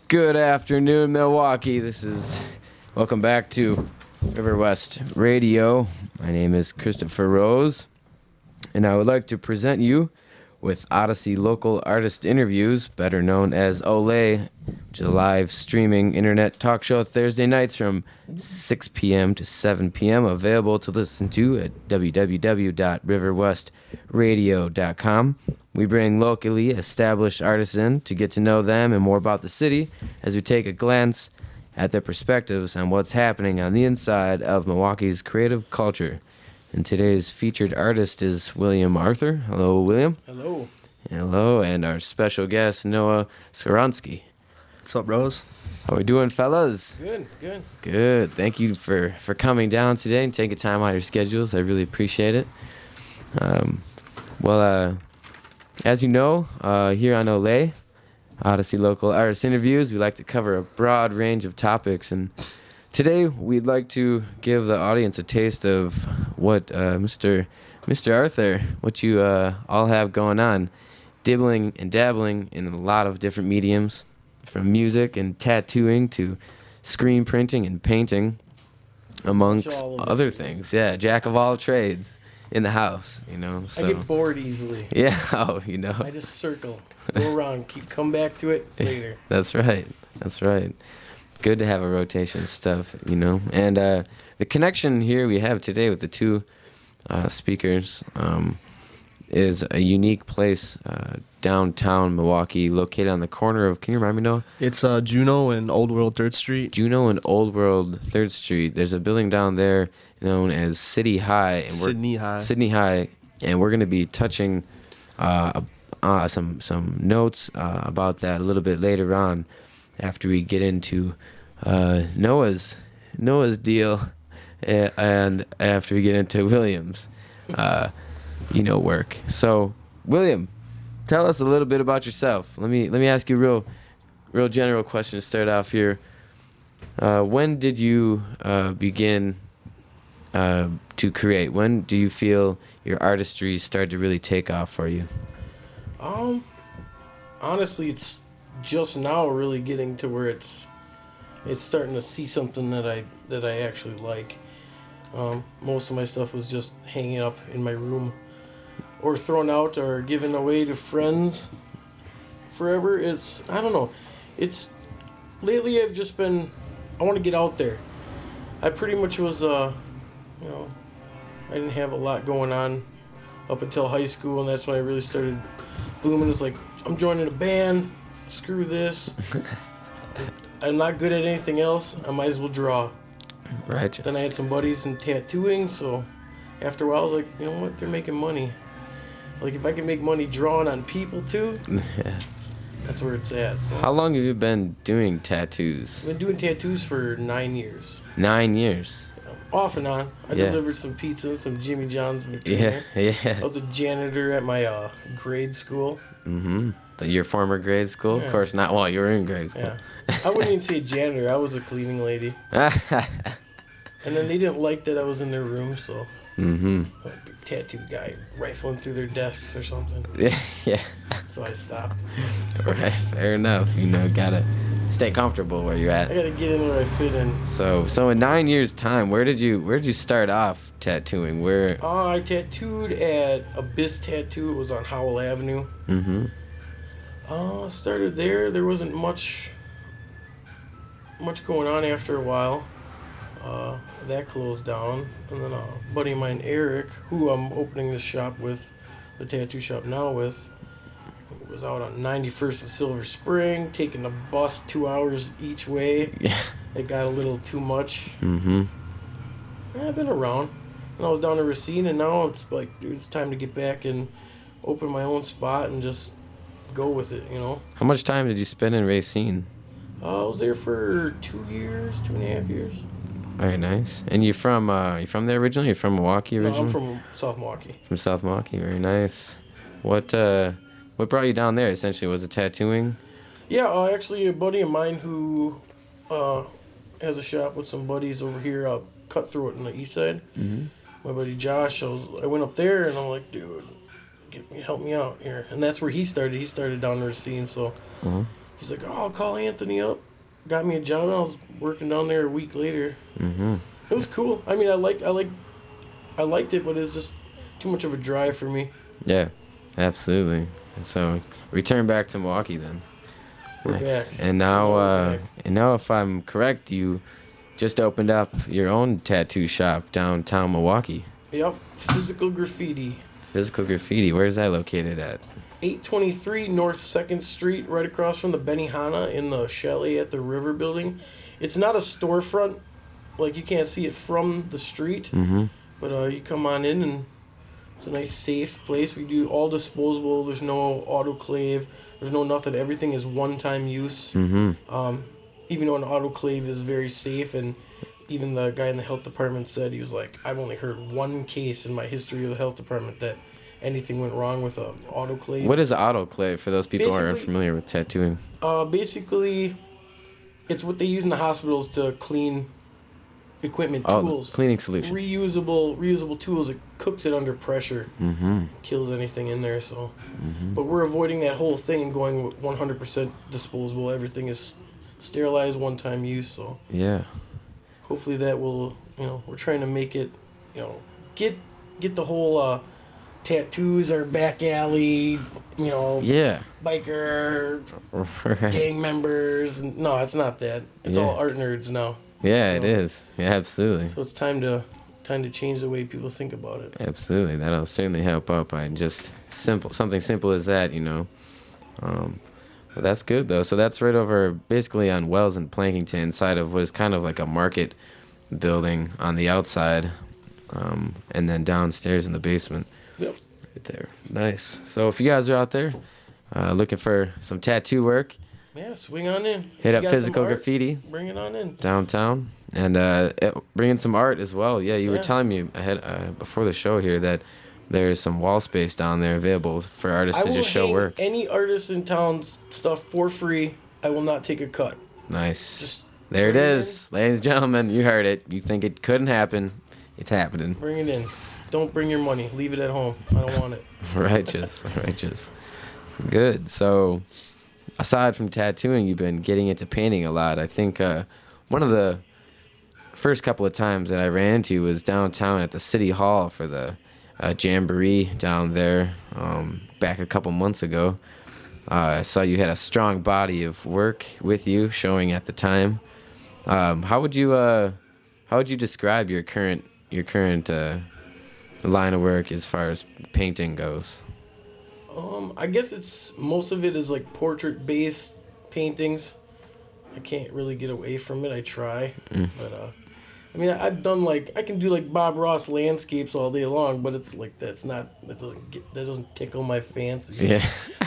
Good afternoon, Milwaukee. Welcome back to River West Radio. My name is Christopher Rose, and I would like to present you with Odyssey local artist interviews, better known as OLAi, which is a live streaming internet talk show Thursday nights from 6 p.m. to 7 p.m. Available to listen to at www.riverwestradio.com. We bring locally established artists in to get to know them and more about the city as we take a glance at their perspectives on what's happening on the inside of Milwaukee's creative culture. And today's featured artist is William Arthur. Hello, William. Hello. Hello, and our special guest, Noah Skoronsky. What's up, Rose? How we doing, fellas? Good. Good. Thank you for coming down today and taking time out of your schedules. I really appreciate it. As you know, here on OLAi, Odyssey Local Artist Interviews, we like to cover a broad range of topics. And today, we'd like to give the audience a taste of what Mr. Arthur, what you all have going on, dibbling and dabbling in a lot of different mediums, from music and tattooing to screen printing and painting, amongst other things. Yeah, jack of all trades in the house, you know. So. I get bored easily. Yeah, I just circle, go around, come back to it later. That's right. Good to have a rotation of stuff, you know. And the connection here we have today with the two speakers is a unique place downtown Milwaukee, located on the corner of, can you remind me, Noah? It's Juno and Old World 3rd Street. Juno and Old World 3rd Street. There's a building down there known as Sydney High. Sydney High. And we're going to be touching some notes about that a little bit later on after we get into Noah's deal and after we get into William's work. So, William, tell us a little bit about yourself. Let me ask you a real general question to start off here. When did you begin to create? When do you feel your artistry started to really take off for you? Honestly, it's just now really getting to where it's starting to see something that I actually like. Most of my stuff was just hanging up in my room or thrown out or given away to friends forever. I don't know. Lately I've just been, I want to get out there. I pretty much was, I didn't have a lot going on up until high school, and that's when I really started blooming. It's like, I'm joining a band, screw this. I'm not good at anything else, I might as well draw. Right. Then I had some buddies in tattooing, so after a while I was like, you know what, they're making money. Like, if I can make money drawing on people too, yeah. That's where it's at. So. How long have you been doing tattoos? I've been doing tattoos for 9 years. 9 years? Off and on. I delivered some pizza and some Jimmy John's. Yeah. I was a janitor at my grade school. Mm-hmm. Your former grade school? Yeah. Of course not. Well, you were in grade school. Yeah. I wouldn't even say janitor. I was a cleaning lady. And then they didn't like that I was in their room, so... Mm-hmm. A big tattoo guy rifling through their desks or something. Yeah. So I stopped. Right. Fair enough. Gotta stay comfortable where you're at. I gotta get in where I fit in. So in 9 years' time, where did you start off tattooing? Where? I tattooed at Abyss Tattoo. It was on Howell Avenue. Mm-hmm. Started there. There wasn't much going on after a while. That closed down, and then a buddy of mine, Eric, who I'm opening this shop with, the tattoo shop now with, was out on 91st and Silver Spring, taking the bus 2 hours each way. Yeah. It got a little too much. Mm-hmm. Yeah, I've been around. And I was down in Racine, and now it's like, dude, it's time to get back and open my own spot and just go with it, How much time did you spend in Racine? I was there for 2 years, 2.5 years. Very nice. And you from there originally? You're from Milwaukee originally? No, I'm from South Milwaukee. From South Milwaukee. Very nice. What brought you down there? Essentially, was it tattooing? Yeah, actually, a buddy of mine who has a shop with some buddies over here, Cut Through It on the east side. Mm-hmm. My buddy Josh, I went up there and I'm like, dude, help me out here. And that's where he started. He started down in Racine, so he's like, "Oh, I'll call Anthony up." Got me a job, and I was working down there a week later. Mm-hmm. It was cool. I mean, I liked it, but it's just too much of a drive for me. Yeah, absolutely. And so return back to Milwaukee then. We're Nice. back. And now, We're back. if I'm correct, you just opened up your own tattoo shop downtown Milwaukee. Yep, Physical Graffiti. Physical Graffiti. Where's that located at? 823 North 2nd Street, right across from the Benihana in the Chalet at the River Building. It's not a storefront, like you can't see it from the street, Mm-hmm. but you come on in and it's a nice safe place. We do all disposable. There's no autoclave. There's no nothing. Everything is one-time use. Mm-hmm. Even though an autoclave is very safe, and even the guy in the health department said, he was like, I've only heard one case in my history of the health department that anything went wrong with an autoclave. What is autoclave for those people who aren't Basically- familiar with tattooing? Basically, it's what they use in the hospitals to clean equipment, Oh, tools. cleaning solution. Reusable tools. It cooks it under pressure, Mm-hmm. kills anything in there. So, Mm-hmm. but we're avoiding that whole thing and going with 100% disposable. Everything is sterilized, one-time use. So Yeah. hopefully that will, we're trying to make it, get the whole tattoos are back alley, Yeah. biker Right. gang members. And no, it's not that. It's Yeah. all art nerds now. Yeah, So- it is. Yeah, absolutely. So it's time to change the way people think about it. Absolutely. That'll certainly help out by just something simple as that, But that's good though. So that's right over basically on Wells and Plankington, inside of what is kind of like a market building on the outside, and then downstairs in the basement. Yep. Right there. Nice. So if you guys are out there looking for some tattoo work, Yeah, swing on in. If hit you up got some Physical art, Graffiti Bring it on in. downtown, and bring in some art as well. Yeah, you were Yeah. telling me before the show here that there's some wall space down there available for artists I to will just show hang work. any artist in town's stuff for free. I will not take a cut. Nice. Just There it bring it is, ladies and gentlemen. You heard it. You think it couldn't happen? It's happening. Bring it in. Don't bring your money. Leave it at home. I don't want it. Righteous. Good. So, aside from tattooing, you've been getting into painting a lot. I think one of the first couple of times that I ran into you was downtown at the City Hall for the jamboree down there back a couple months ago. I saw you had a strong body of work with you showing at the time. How would you describe your current line of work as far as painting goes? I guess most of it is like portrait-based paintings. I can't really get away from it. I try, but I mean, I've done I can do Bob Ross landscapes all day long, but it's that doesn't tickle my fancy. Yeah.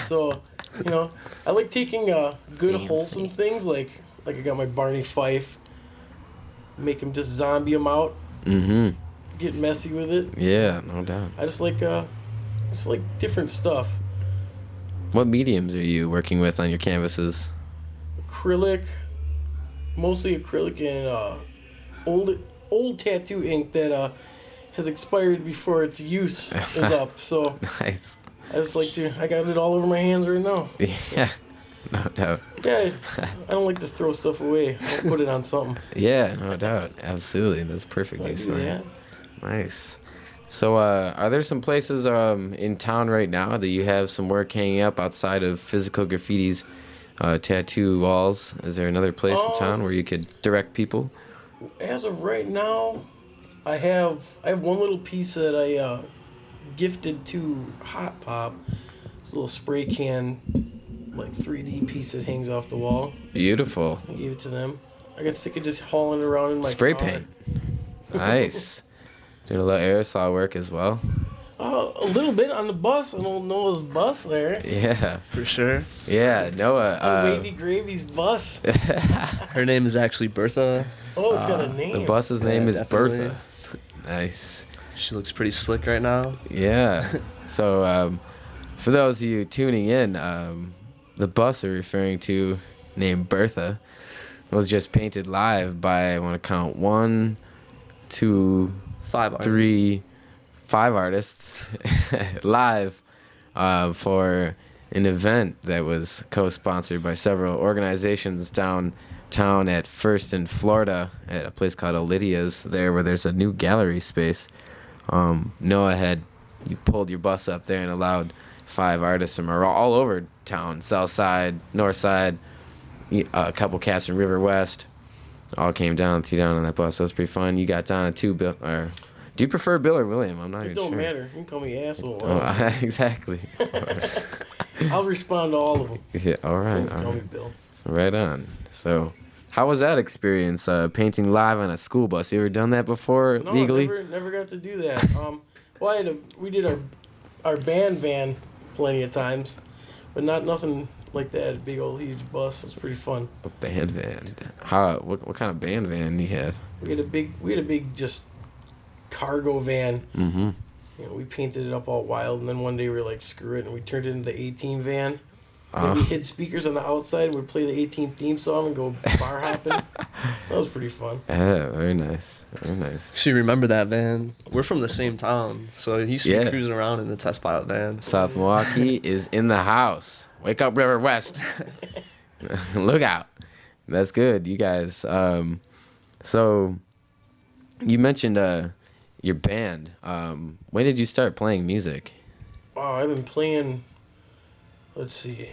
So, I like taking good Fancy. wholesome things like I got my Barney Fife, make him just zombie him out, Mm-hmm. get messy with it. Yeah, no doubt. I just like different stuff. What mediums are you working with on your canvases? Acrylic, mostly acrylic, and old tattoo ink that has expired before its use is up. So Nice. I got it all over my hands right now. Yeah, no doubt. Yeah, I don't like to throw stuff away. I'll put it on something. Yeah, no doubt. Absolutely. That's perfect I use do for it. that. Nice. So, are there some places in town right now that you have some work hanging up outside of Physical Graffiti's tattoo walls? Is there another place in town where you could direct people? As of right now, I have one little piece that I gifted to Hot Pop. It's a little spray can, 3D piece that hangs off the wall. Beautiful. I gave it to them. I got sick of just hauling it around in my Spray car. paint. Nice. Doing a little aerosol work as well. A little bit on the bus, on old Noah's bus there. Yeah. For sure. Yeah, Noah. Wavy Gravy's bus. Her name is actually Bertha. Oh, it's got a name. The bus's name is definitely. Bertha. Nice. She looks pretty slick right now. Yeah. So, for those of you tuning in, the bus we're referring to, named Bertha, was just painted live by, I want to count 1, 2, 5 artists. 3, 5 artists live for an event that was co-sponsored by several organizations downtown at First in Florida at a place called Olydia's there, where there's a new gallery space. Noah you pulled your bus up there and allowed 5 artists from all over town, south side, north side, a couple cats from River West, all came down, threw down on that bus. That was pretty fun. You got down at 2 Bill. Or do you prefer Bill or William? I'm not even sure. It don't matter. You can call me asshole. Oh, exactly. I'll respond to all of them. Yeah. All right. Call me Bill. Right on. So, how was that experience? Painting live on a school bus. You ever done that before legally? No, never got to do that. Well, we did our band van plenty of times, but nothing like that. A big old huge bus. It's pretty fun. A band van. What kind of band van do you have? We had a big just cargo van. Mm-hmm. You know, we painted it up all wild, and then one day we were like, screw it, and we turned it into the 18 van. And we hid speakers on the outside and we'd play the 18 theme song and go bar hopping. That was pretty fun. Yeah, very nice. Very nice. Actually, remember that van? We're from the same town, so he used to be cruising around in the test pilot van. South Milwaukee is in the house. Wake up, River West. Look out. That's good, you guys. So you mentioned your band. When did you start playing music? Oh, I've been playing, let's see,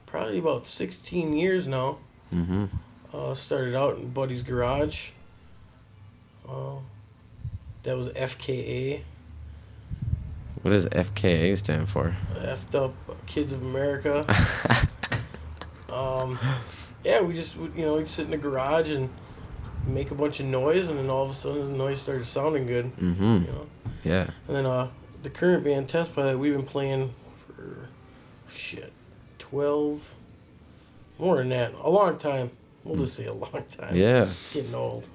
probably about 16 years now. Mm-hmm. Started out in Buddy's garage. That was FKA. What does FKA stand for? F'd Up Kids of America. Yeah, we'd sit in the garage and make a bunch of noise, and then all of a sudden the noise started sounding good. Mm-hmm. You know? Yeah. And then the current band, Test Pilot, we've been playing for 12, more than that, a long time. We'll just say a long time. Yeah. Getting old.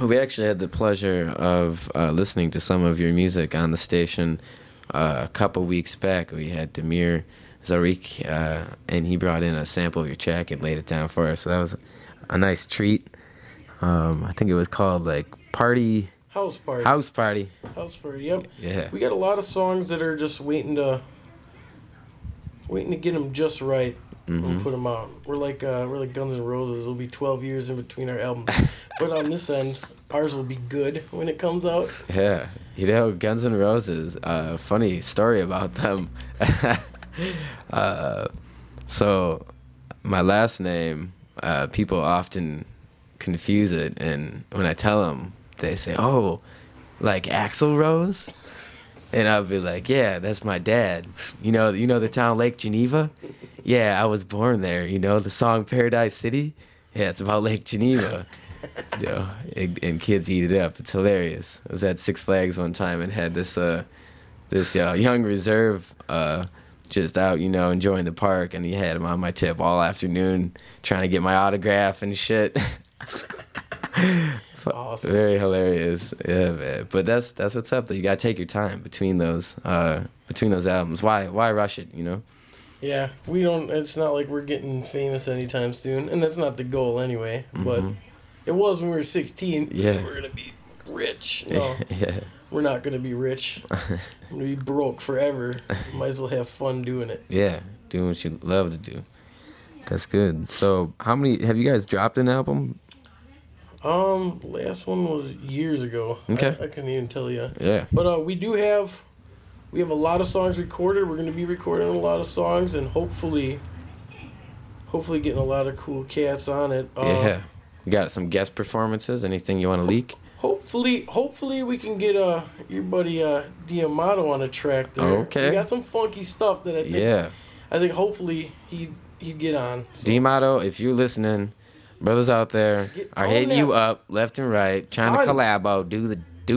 We actually had the pleasure of listening to some of your music on the station a couple weeks back. We had Demir Zarik, and he brought in a sample of your track and laid it down for us. So that was a nice treat. I think it was called like House Party. House Party. House Party. Yep. Yeah. We got a lot of songs that are just waiting to get them just right. Mm-hmm. And put them out. We're like Guns N' Roses. It'll be 12 years in between our albums, but on this end, ours will be good when it comes out. Yeah, Guns N' Roses. Funny story about them. So, my last name, people often confuse it, and when I tell them, they say, "Oh, like Axl Rose," and I'll be like, "Yeah, that's my dad. You know the town Lake Geneva." Yeah, I was born there. You know the song Paradise City? Yeah, it's about Lake Geneva. You know, and kids eat it up. It's hilarious. I was at Six Flags one time and had this young reserve just out, enjoying the park, and he had him on my tip all afternoon trying to get my autograph and shit. Awesome. Very hilarious. Yeah, man. But that's what's up though. You gotta take your time between those albums. Why rush it, Yeah, we don't. It's not like we're getting famous anytime soon, and that's not the goal anyway. Mm-hmm. But it was when we were 16. Yeah. We're gonna be rich. No, Yeah. we're not gonna be rich. I'm gonna be broke forever. Might as well have fun doing it. Yeah, doing what you love to do. That's good. So, how many have you guys dropped an album? Last one was years ago. Okay. I couldn't even tell you. Yeah. But we have a lot of songs recorded. We're gonna be recording a lot of songs, and hopefully getting a lot of cool cats on it. Yeah. You got some guest performances? Anything you want to leak? Hopefully we can get your buddy Diamato on a track there. Okay. We got some funky stuff that I think hopefully he'd get on. So. D-Motto, if you're listening, brothers out there are hitting you up left and right, trying to collabo, do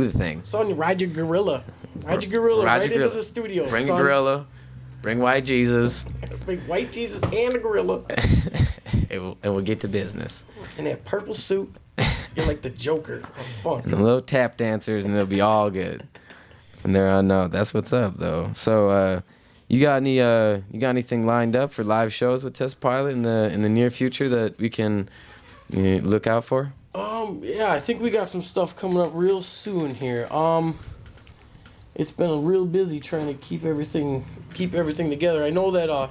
the thing. Son, ride your gorilla. Ride your gorilla into the studio. Bring a gorilla. Bring white Jesus. Bring white Jesus and a gorilla. and we'll get to business. In that purple suit, you're like the Joker of funk. And the little tap dancers, and it'll be all good. From there on out, that's what's up, though. So, you got anything lined up for live shows with Test Pilot in the near future that we can look out for? Yeah, I think we got some stuff coming up real soon here. it's been real busy trying to keep everything together. I know that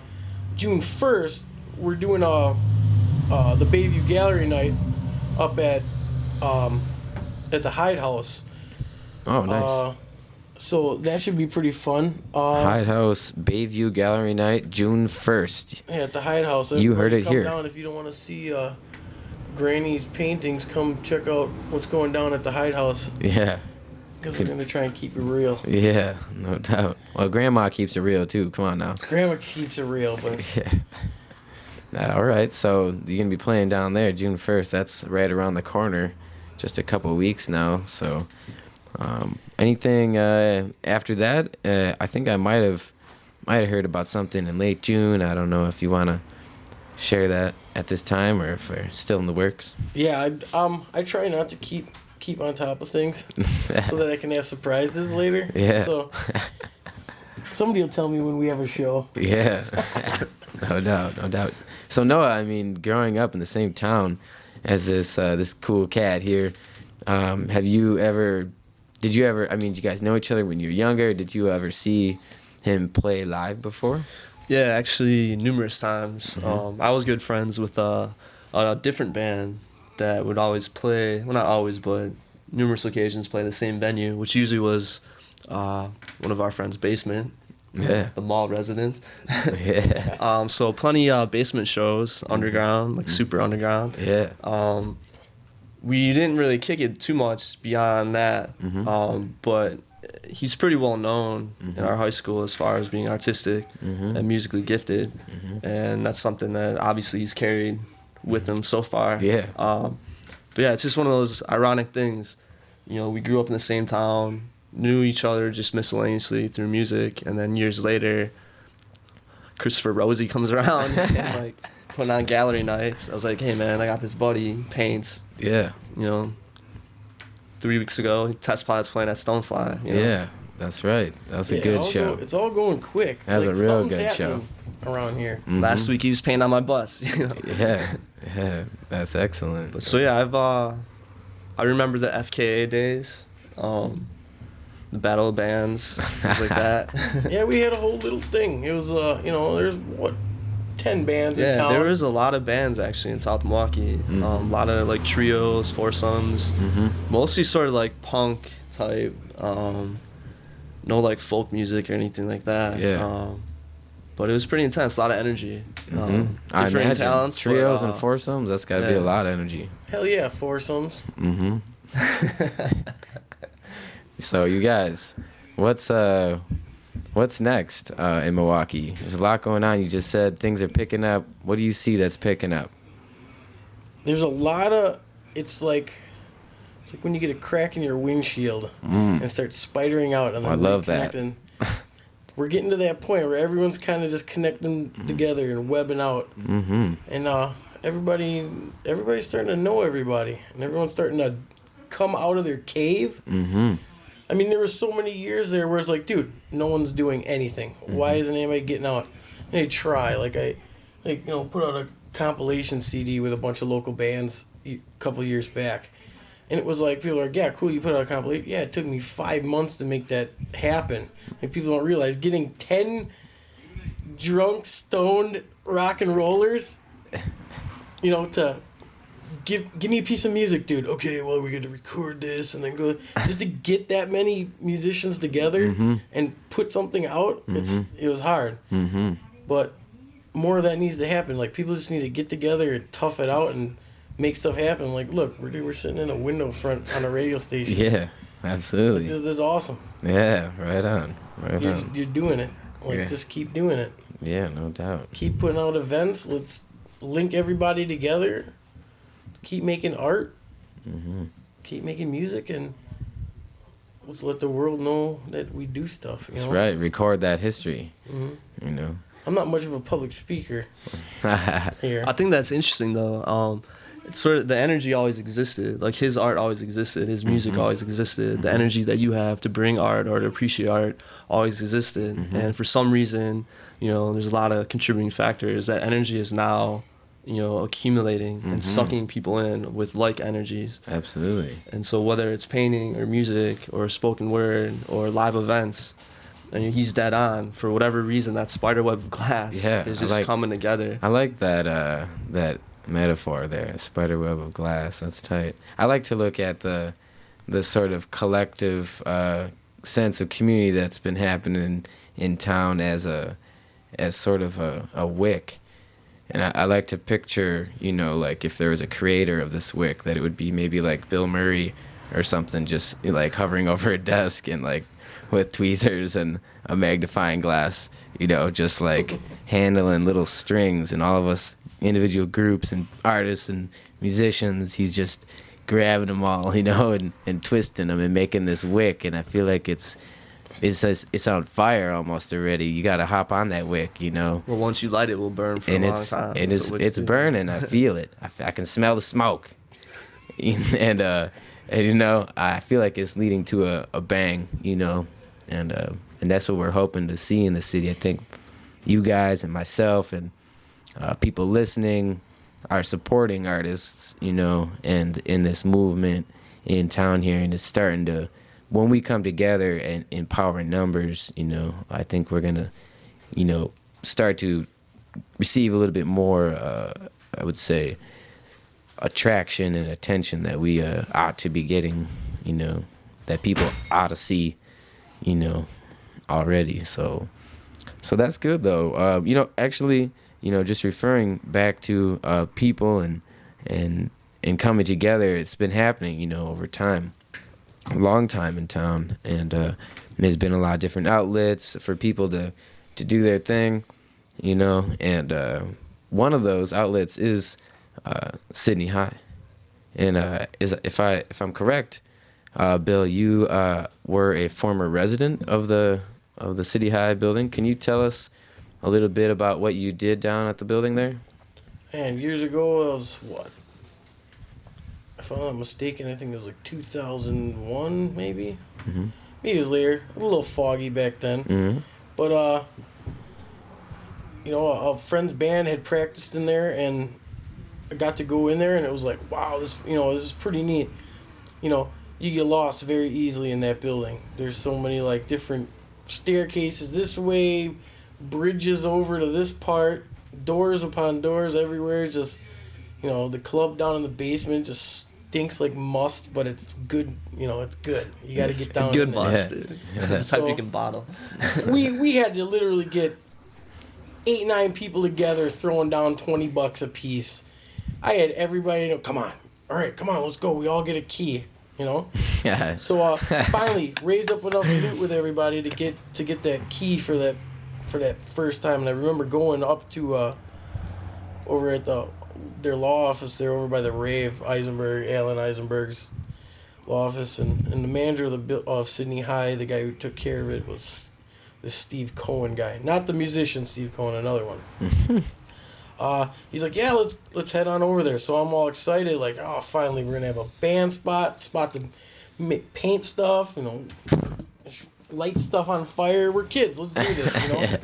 June 1st we're doing the Bayview Gallery night up at the Hyde House. Oh, nice. So that should be pretty fun. Hyde House Bayview Gallery night, June 1st. Yeah, at the Hyde House. You heard it come here. Down if you don't want to see Granny's paintings, come check out what's going down at the Hyde House. Yeah. Because we're going to try and keep it real. Yeah, no doubt. Well, Grandma keeps it real, too. Come on now. Grandma keeps it real, but... Yeah. All right, so you're going to be playing down there June 1st. That's right around the corner. Just a couple of weeks now. So anything after that? I think I might have heard about something in late June. I don't know if you want to share that at this time or if we're still in the works. Yeah, I try not to keep on top of things so that I can have surprises later. Yeah. So somebody will tell me when we have a show. Yeah. No doubt. So Noah, I mean, growing up in the same town as this cool cat here, did you ever, I mean, did you guys know each other when you were younger? Did you ever see him play live before? Yeah, actually, numerous times. Mm-hmm. I was good friends with a different band that would always play, well, not always, but numerous occasions play the same venue, which usually was one of our friends' basement. Yeah. The mall residence. Yeah. So plenty basement shows, underground, like super underground. Yeah. We didn't really kick it too much beyond that, but he's pretty well known in our high school as far as being artistic and musically gifted, and that's something that obviously he's carried with him so far. Yeah. But yeah, it's just one of those ironic things. You know, we grew up in the same town, knew each other just miscellaneously through music, and then years later, Christopher Rosie comes around and like putting on gallery nights. I was like, hey man, I got this buddy, he paints. Yeah. You know, 3 weeks ago, Test Pilot's playing at Stonefly. You know? Yeah, that's right. That was a good show. It's all going quick. That was a real good something's show. happening around here. Last week he was painting on my bus. You know? Yeah, that's excellent. But so yeah, I remember the FKA days, the Battle of Bands, things like that. Yeah, we had a whole little thing. It was there's 10 bands in town. Yeah, there was a lot of bands actually in South Milwaukee. A lot of like trios, foursomes, mostly sort of like punk type. No like folk music or anything like that. Yeah. But it was pretty intense, a lot of energy. I imagine talents, trios and foursomes. That's got to be a lot of energy. Hell yeah, foursomes. So you guys, what's next in Milwaukee? There's a lot going on. You just said things are picking up. What do you see that's picking up? There's a lot of. It's like when you get a crack in your windshield and start spidering out, and then I love that. We're getting to that point where everyone's kind of just connecting together and webbing out, and everybody's starting to know everybody, and everyone's starting to come out of their cave. I mean, there were so many years there where it's like, dude, no one's doing anything. Why isn't anybody getting out? And they try. Put out a compilation CD with a bunch of local bands a couple years back. And it was like, people are like, yeah, cool, you put out a compilation. Yeah, it took me 5 months to make that happen. And people don't realize getting 10 drunk, stoned rock and rollers, to give me a piece of music, dude. Okay, well, we got to record this and then go. Just to get that many musicians together and put something out, it was hard. But more of that needs to happen. Like, people just need to get together and tough it out and make stuff happen. Like, look, we're sitting in a window front on a radio station. Yeah, absolutely. This is awesome. Yeah, right on. You're doing it. Just keep doing it. Yeah, no doubt. Keep putting out events. Let's link everybody together. Keep making art. Keep making music, and let's let the world know that we do stuff. That's right. Record that history. I'm not much of a public speaker here. I think that's interesting though. It's sort of the energy always existed. Like his art always existed. His music always existed. The energy that you have to bring art or to appreciate art always existed. And for some reason, there's a lot of contributing factors. That energy is now accumulating and sucking people in with like energies. Absolutely. And so whether it's painting or music or spoken word or live events, and he's dead on. For whatever reason, that spider web of glass is just coming together. I like that that metaphor there, spider web of glass. That's tight. I like to look at the sort of collective sense of community that's been happening in town as sort of a wick. And I like to picture, like if there was a creator of this wick, that it would be maybe like Bill Murray or something, just like hovering over a desk and like with tweezers and a magnifying glass, just like handling little strings, and all of us individual groups and artists and musicians, he's just grabbing them all, and twisting them and making this wick. And I feel like it's on fire almost already. You got to hop on that wick, Well, once you light it, it will burn for a long time. And it's burning. I feel it. I can smell the smoke. And I feel like it's leading to a bang, and that's what we're hoping to see in the city. I think you guys and myself and people listening are supporting artists, and in this movement in town here, and it's starting to. When we come together and in power in numbers, I think we're going to, start to receive a little bit more, I would say, attraction and attention that we ought to be getting, that people ought to see, already. So that's good, though. Actually, just referring back to people and coming together, it's been happening, over time. A long time in town, and there's been a lot of different outlets for people to do their thing, and one of those outlets is Sydney High, and if I'm correct, Bill, you were a former resident of the City High building. Can you tell us a little bit about what you did down at the building there? And years ago, it was what? If I'm not mistaken, I think it was like 2001, maybe. Mm-hmm. Maybe it was later. A little foggy back then. Mm-hmm. But, a friend's band had practiced in there, and I got to go in there, and it was like, wow, this is pretty neat. You get lost very easily in that building. There's so many, like, different staircases this way, bridges over to this part, doors upon doors everywhere. Just, the club down in the basement just stinks like must, but it's good. It's good. You got to get down. Good in must, there. dude. The type you can bottle. we had to literally get 8-9 people together throwing down $20 a piece. I had everybody come on, all right, come on, let's go. We all get a key. Yeah. So finally raised up enough loot with everybody to get that key for that first time. And I remember going up to over at their law office there over by the rave, Alan Eisenberg's law office, and the manager of Sydney High, the guy who took care of it, was this Steve Cohen guy, not the musician Steve Cohen, another one. He's like, yeah, let's head on over there. So I'm all excited, like, oh, finally we're gonna have a band spot to paint stuff, light stuff on fire. We're kids, let's do this,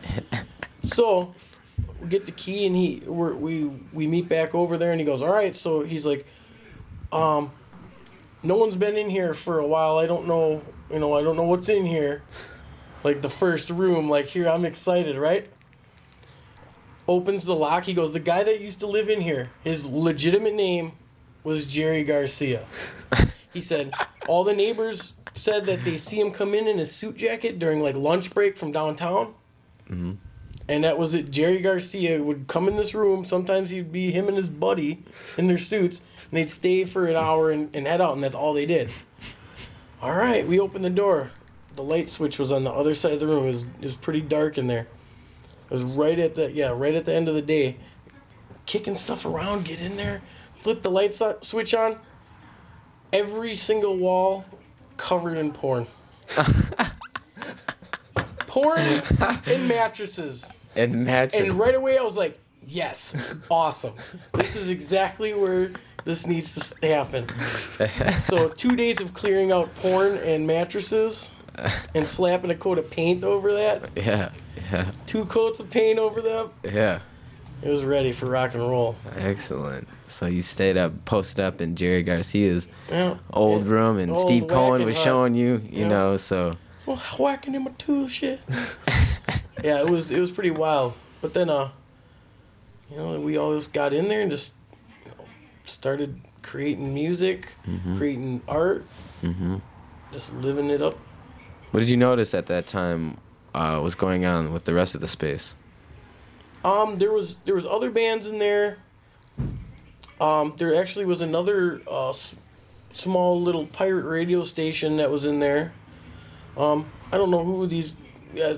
So we get the key, and we meet back over there, and he goes, all right. So he's like, no one's been in here for a while. I don't know what's in here. Like the first room, like here, I'm excited, right? Opens the lock. He goes, the guy that used to live in here, his legitimate name was Jerry Garcia. He said, all the neighbors said that they see him come in his suit jacket during like lunch break from downtown. Mm-hmm. And that was it. Jerry Garcia would come in this room. Sometimes he'd be him and his buddy in their suits, and they'd stay for an hour and head out, and that's all they did. All right, we opened the door. The light switch was on the other side of the room. It was pretty dark in there. It was right at the end of the day. Kicking stuff around, get in there, flip the light switch on. Every single wall covered in porn. Porn and mattresses. And right away I was like, yes, awesome. This is exactly where this needs to happen. So 2 days of clearing out porn and mattresses and slapping a coat of paint over that. Yeah. 2 coats of paint over them. Yeah. It was ready for rock and roll. Excellent. So you stayed up, posted up in Jerry Garcia's Yeah. old room, and Old Steve Cohen whacking was hut. showing you, you Yeah. know, so. So whacking in my tool shit. Yeah, it was pretty wild. But then you know, we all just got in there and just, you know, started creating music, creating art, just living it up. What did you notice at that time was going on with the rest of the space? There was other bands in there. There actually was another small little pirate radio station that was in there. I don't know who these.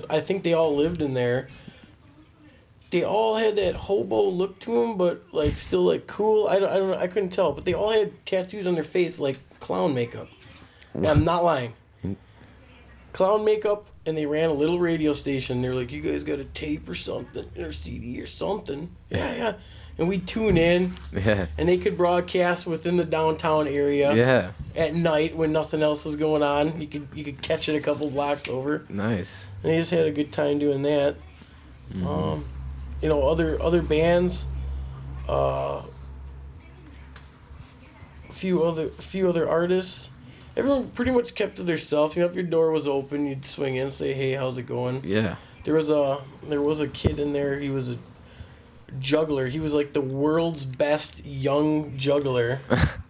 I think they all lived in there. They all had that hobo look to them, but like still like cool. I don't know. I couldn't tell, but they all had tattoos on their face like clown makeup. And I'm not lying. Clown makeup, and they ran a little radio station. They're like, "You guys got a tape or something, or CD or something?" Yeah. And we tune in, Yeah. and they could broadcast within the downtown area. Yeah. At night when nothing else is going on, you could catch it a couple blocks over. Nice. And they just had a good time doing that. You know, other bands, a few other artists. Everyone pretty much kept to themselves. You know, if your door was open, you'd swing in and say, "Hey, how's it going?" Yeah. There was a kid in there. He was a juggler. He was like the world's best young juggler.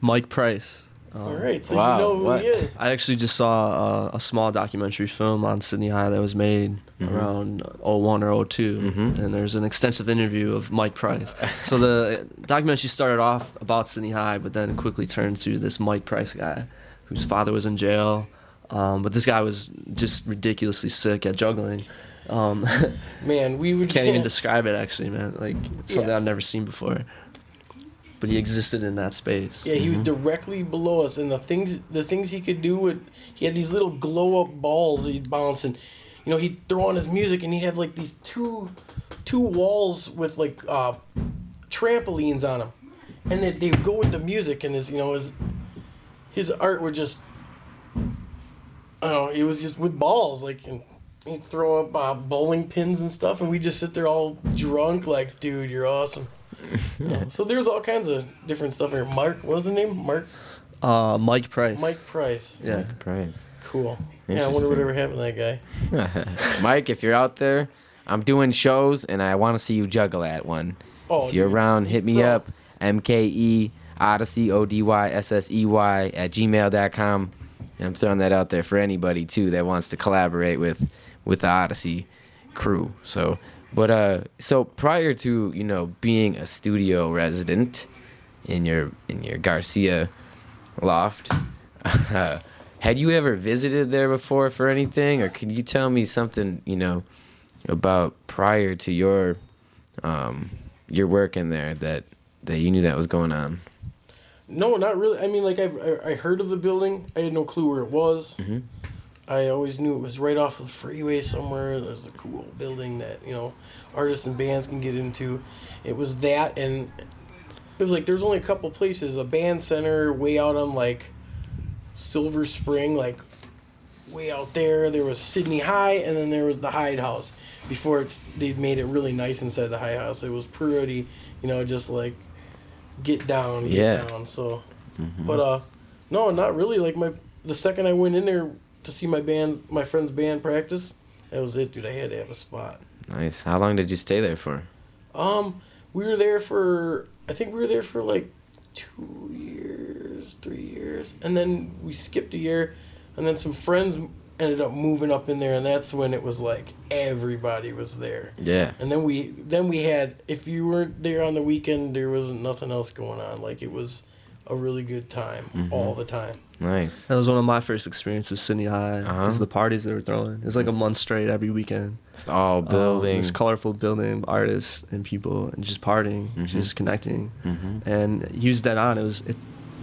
Mike Price. All right, so Wow, you know who what? he is. I actually just saw a small documentary film on Sydney High that was made around 01 or 02, and there's an extensive interview of Mike Price. So the documentary started off about Sydney High, but then quickly turned to this Mike Price guy, whose father was in jail, but this guy was just ridiculously sick at juggling. Man, we would Can't even describe it actually, man. Like something Yeah. I've never seen before. But he existed in that space. Yeah, he was directly below us, and the things he could do with, he had these little glow up balls he'd bounce, and you know he'd throw on his music, and he'd have like these two walls with like trampolines on them, and they would go with the music, and his art would just, I don't know, it was just with balls, like, and he'd throw up bowling pins and stuff, and we'd just sit there all drunk, like, dude, you're awesome. Yeah. So there's all kinds of different stuff here. Mark, what was the name? Mike Price. Mike Price. Yeah. Price. Cool. Yeah, I wonder whatever happened to that guy. Mike, if you're out there, I'm doing shows and I want to see you juggle at one. Oh, If you're dude, around, he's hit me pro. up. MKE Odyssey ODYSSEY at gmail.com. And I'm throwing that out there for anybody too that wants to collaborate with the Odyssey crew. So, but so prior to, you know, being a studio resident in your Garcia loft, had you ever visited there before for anything, or could you tell me something, you know, about prior to your work in there that you knew that was going on? No, not really. I mean, like, I heard of the building. I had no clue where it was. Mm-hmm. I always knew it was right off of the freeway somewhere. There's a cool building that, you know, artists and bands can get into. It was that, and it was like there's only a couple places. A band center way out on, like, Silver Spring, like, way out there. There was Sydney High, and then there was the Hyde House. Before they made it really nice inside the Hyde House. It was pretty, you know, just like get down. So, but no, not really. Like the second I went in there to see my friend's band practice, that was it, dude. I had to have a spot. Nice. How long did you stay there for? We were there for, I think we were there for like 2 years, 3 years, and then we skipped a year, and then some friends ended up moving up in there, and that's when it was like everybody was there. Yeah. And then we had, if you weren't there on the weekend, there wasn't nothing else going on. Like, it was a really good time all the time. Nice. That was one of my first experiences with Sydney High. It was the parties they were throwing. It was like a month straight every weekend. It's all building. This colorful building of artists and people and just partying, just connecting. And he was dead on.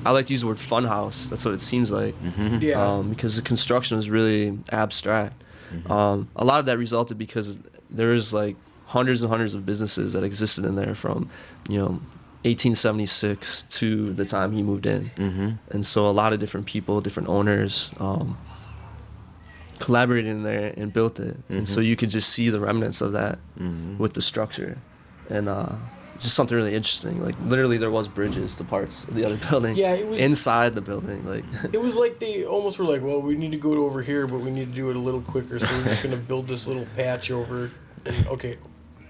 I like to use the word fun house. That's what it seems like. Yeah. Because the construction was really abstract. A lot of that resulted because there was like hundreds and hundreds of businesses that existed in there from, 1876 to the time he moved in. And so a lot of different people, different owners, collaborated in there and built it. And so you could just see the remnants of that with the structure. And just something really interesting. Like literally, there was bridges to parts of the other building. Yeah, it was inside the building. Like it was like they almost were like, well, we need to go to over here, but we need to do it a little quicker, so we're just gonna build this little patch over. And okay,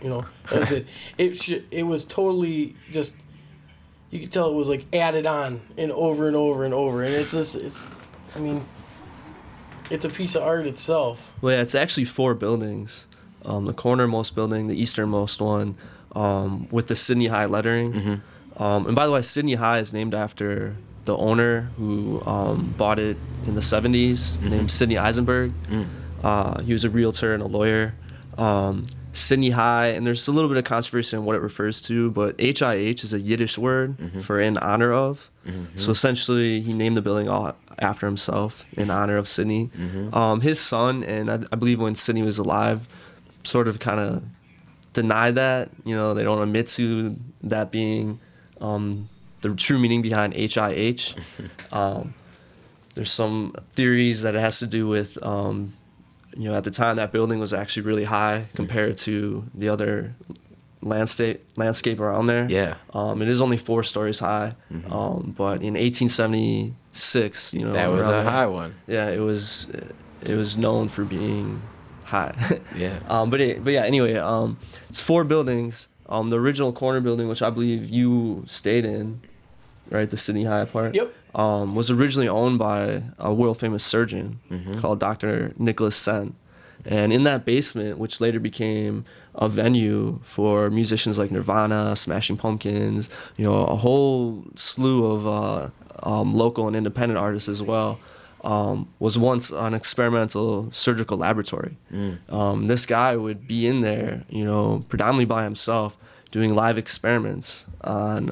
you know, that's it. It was totally just. You could tell it was like added on and over and over and over, and it's just I mean, it's a piece of art itself. Well, yeah, it's actually 4 buildings. The cornermost building, the easternmost one, with the Sydney High lettering. Mm-hmm. And by the way, Sydney High is named after the owner who bought it in the 70s, Mm-hmm. named Sidney Eisenberg. He was a realtor and a lawyer. Sydney High, and there's a little bit of controversy on what it refers to, but HIH is a Yiddish word Mm-hmm. for in honor of. Mm-hmm. So essentially, he named the building all after himself in honor of Sydney. Mm-hmm. His son, and I believe when Sydney was alive, sort of kind of denied that. You know, they don't admit to that being the true meaning behind HIH. There's some theories that it has to do with, you know, at the time that building was actually really high compared to the other landscape around there. Yeah. It is only 4 stories high, Mm-hmm. but in 1876, you know, That was around a there, high one. yeah, it was known for being high. Yeah. But yeah, anyway, it's 4 buildings. The original corner building, which I believe you stayed in, right, the Sydney High part. Yep. Was originally owned by a world famous surgeon Mm-hmm. called Dr. Nicholas Sen. And in that basement, which later became a venue for musicians like Nirvana, Smashing Pumpkins, you know, a whole slew of local and independent artists as well, was once an experimental surgical laboratory. This guy would be in there, you know, predominantly by himself, doing live experiments on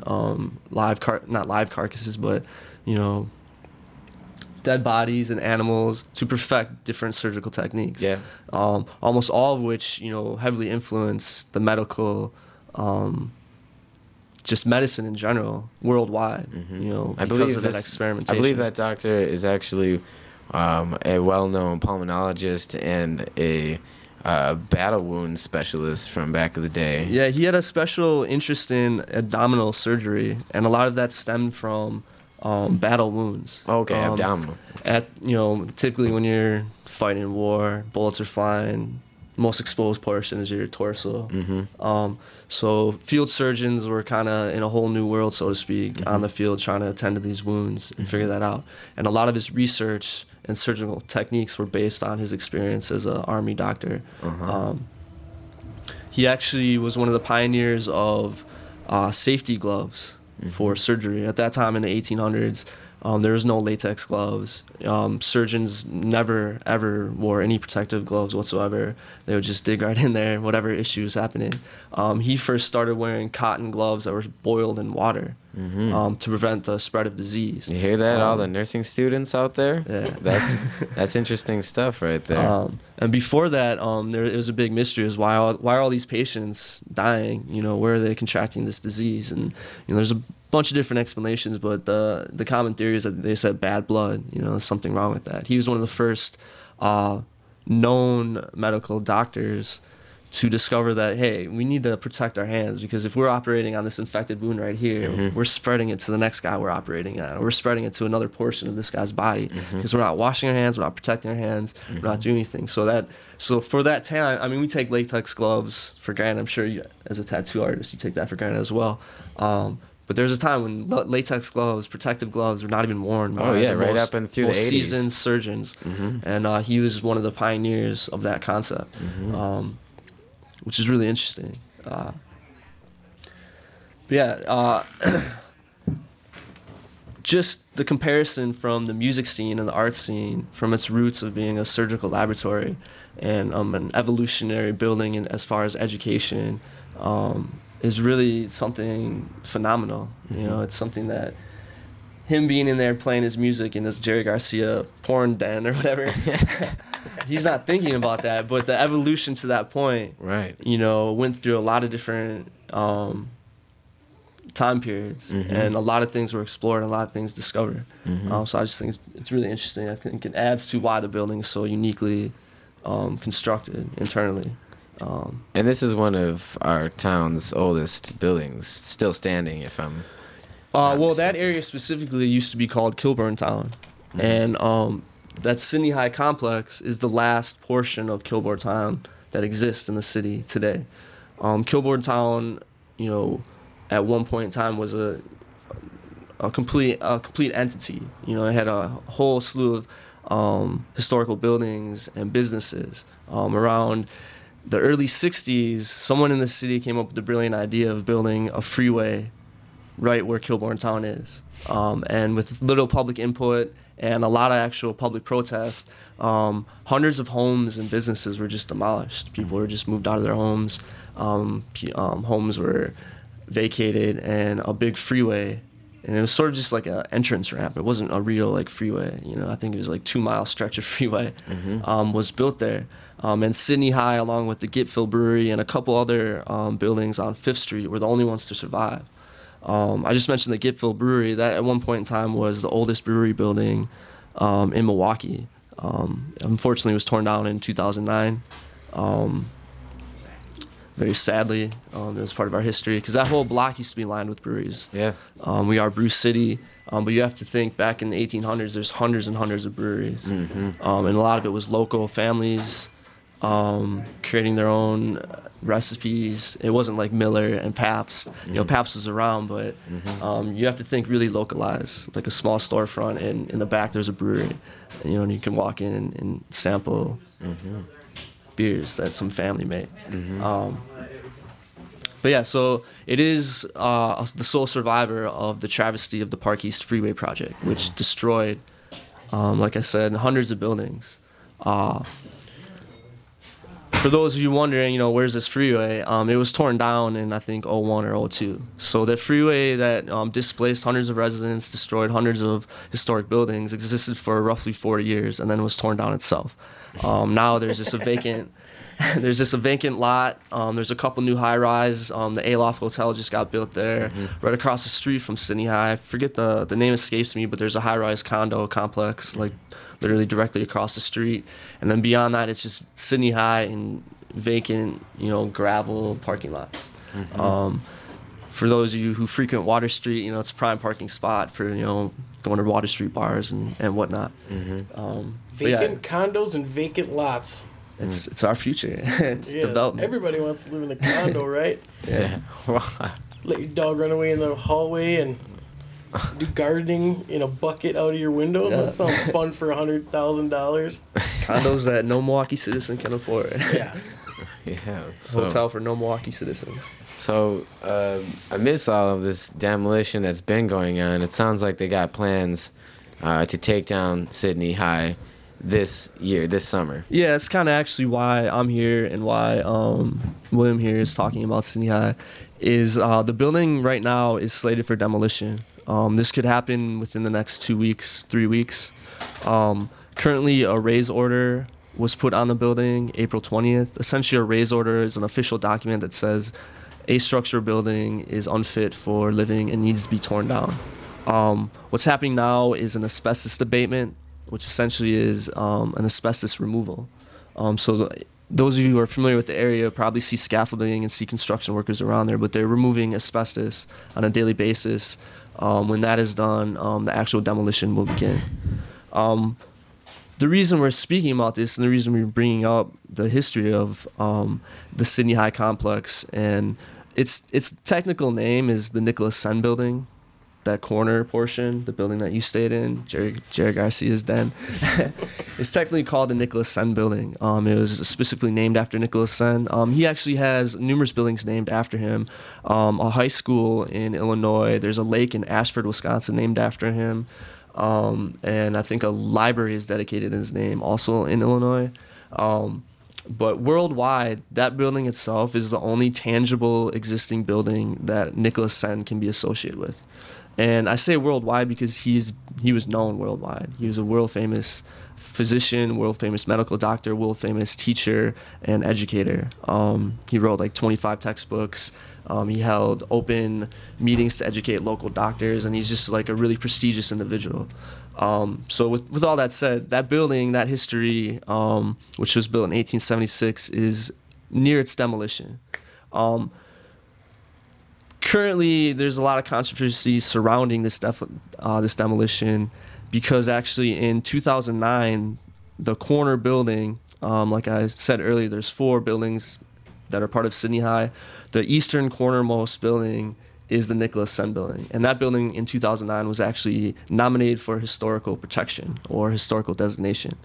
not live carcasses, but, you know, dead bodies and animals to perfect different surgical techniques. Yeah. Almost all of which, you know, heavily influence the medical, just medicine in general, worldwide. Mm-hmm. You know, I because believe of that this- experimentation. I believe that doctor is actually a well-known pulmonologist and a battle wound specialist from back of the day. Yeah, he had a special interest in abdominal surgery, and a lot of that stemmed from battle wounds. Okay, abdominal. Typically when you're fighting war, bullets are flying. Most exposed portion is your torso. Mm-hmm. So field surgeons were kind of in a whole new world, so to speak, Mm-hmm. on the field trying to attend to these wounds and figure that out. And a lot of his research and surgical techniques were based on his experience as an army doctor. Uh-huh. He actually was one of the pioneers of safety gloves for surgery. At that time in the 1800s, there was no latex gloves. Surgeons never, ever wore any protective gloves whatsoever. They would just dig right in there, whatever issue was happening. He first started wearing cotton gloves that were boiled in water to prevent the spread of disease. You hear that, all the nursing students out there? Yeah. That's interesting stuff right there. And before that, it was a big mystery: is why are all these patients dying? You know, where are they contracting this disease? And you know, there's a bunch of different explanations, but the common theory is that they said bad blood. You know, there's something wrong with that. He was one of the first known medical doctors to discover that, hey, we need to protect our hands, because if we're operating on this infected wound right here, we're spreading it to the next guy we're operating on, or we're spreading it to another portion of this guy's body, because we're not washing our hands, we're not protecting our hands, we're not doing anything. So for that time, I mean, we take latex gloves for granted. I'm sure you, as a tattoo artist, you take that for granted as well. But there's a time when latex gloves, protective gloves, were not even worn by right up and through the 80s. seasoned surgeons. And he was one of the pioneers of that concept, which is really interesting. Just the comparison from the music scene and the art scene, from its roots of being a surgical laboratory and an evolutionary building as far as education, is really something phenomenal. You know, it's something that him being in there playing his music in his Jerry Garcia porn den or whatever, he's not thinking about that. But the evolution to that point, Right. you know, went through a lot of different time periods, and a lot of things were explored and a lot of things discovered. So I just think it's really interesting. I think it adds to why the building is so uniquely constructed internally. And this is one of our town's oldest buildings, still standing, if I'm well, that area specifically used to be called Kilburn Town. And that Sydney High complex is the last portion of Kilburn Town that exists in the city today. Kilburn Town, you know, at one point in time was a complete entity. You know, it had a whole slew of historical buildings and businesses. Around the early 60s, someone in the city came up with the brilliant idea of building a freeway right where Kilburn Town is. And with little public input and a lot of actual public protest, hundreds of homes and businesses were just demolished. People were just moved out of their homes. Homes were vacated, and a big freeway, and it was sort of just like an entrance ramp. It wasn't a real like freeway. You know, I think it was like 2-mile stretch of freeway was built there. And Sydney High, along with the Gitfill Brewery and a couple other buildings on 5th Street, were the only ones to survive. I just mentioned the Gitfill Brewery. That at one point in time was the oldest brewery building in Milwaukee. Unfortunately, it was torn down in 2009. Very sadly, it was part of our history, because that whole block used to be lined with breweries. Yeah. We are Brew City, but you have to think back in the 1800s, there's hundreds and hundreds of breweries. And a lot of it was local families creating their own recipes. It wasn't like Miller and Pabst. You know, Pabst was around, but you have to think really localized, like a small storefront, and in the back there's a brewery. You know, and you can walk in and sample beers that some family made. But yeah, so it is the sole survivor of the travesty of the Park East Freeway project, which destroyed, like I said, hundreds of buildings. For those of you wondering, you know, where's this freeway? It was torn down in, I think, 01 or 02. So the freeway that displaced hundreds of residents, destroyed hundreds of historic buildings, existed for roughly 40 years, and then was torn down itself. Now there's just a vacant, lot. There's a couple new high-rise. The Aloft Hotel just got built there, right across the street from Sydney High. I forget the name escapes me, but there's a high-rise condo complex, like literally directly across the street. And then beyond that, it's just Sydney High and vacant, you know, gravel parking lots. For those of you who frequent Water Street, you know, it's a prime parking spot for, you know, going to Water Street bars and whatnot. Vacant condos and vacant lots. It's our future. It's development. Everybody wants to live in a condo, right? Yeah. Let your dog run away in the hallway and do gardening in a bucket out of your window. That sounds fun for $100,000. Condos that no Milwaukee citizen can afford. Yeah. Hotel for no Milwaukee citizens. So, amidst all of this demolition that's been going on, it sounds like they got plans to take down Sydney High this summer. Yeah, it's kind of actually why I'm here, and why William here is talking about Sydney High. Is the building right now is slated for demolition. This could happen within the next 2 weeks, 3 weeks. Currently, a raise order was put on the building April 20th. Essentially, a raise order is an official document that says a structure building is unfit for living and needs to be torn down. What's happening now is an asbestos abatement, which essentially is an asbestos removal. Those of you who are familiar with the area probably see scaffolding and see construction workers around there, but they're removing asbestos on a daily basis. When that is done, the actual demolition will begin. The reason we're speaking about this, and the reason we're bringing up the history of the Sydney High complex, and its technical name is the Nicholas Senn Building. That corner portion, the building that you stayed in, Jerry Garcia's den, it's technically called the Nicholas Senn Building. It was specifically named after Nicholas Senn. He actually has numerous buildings named after him. A high school in Illinois. There's a lake in Ashford, Wisconsin, named after him. And I think a library is dedicated in his name, also in Illinois. But worldwide, that building itself is the only tangible existing building that Nicholas Senn can be associated with. And I say worldwide because he was known worldwide. He was a world-famous physician, world-famous medical doctor, world-famous teacher and educator. He wrote like 25 textbooks. He held open meetings to educate local doctors, and he's just like a really prestigious individual. So with all that said, that building, that history, which was built in 1876, is near its demolition. Currently, there's a lot of controversy surrounding this demolition, because actually in 2009, the corner building, like I said earlier, there's 4 buildings that are part of Sydney High. The eastern cornermost building is the Nicholas Sen building, and that building in 2009 was actually nominated for historical protection or historical designation.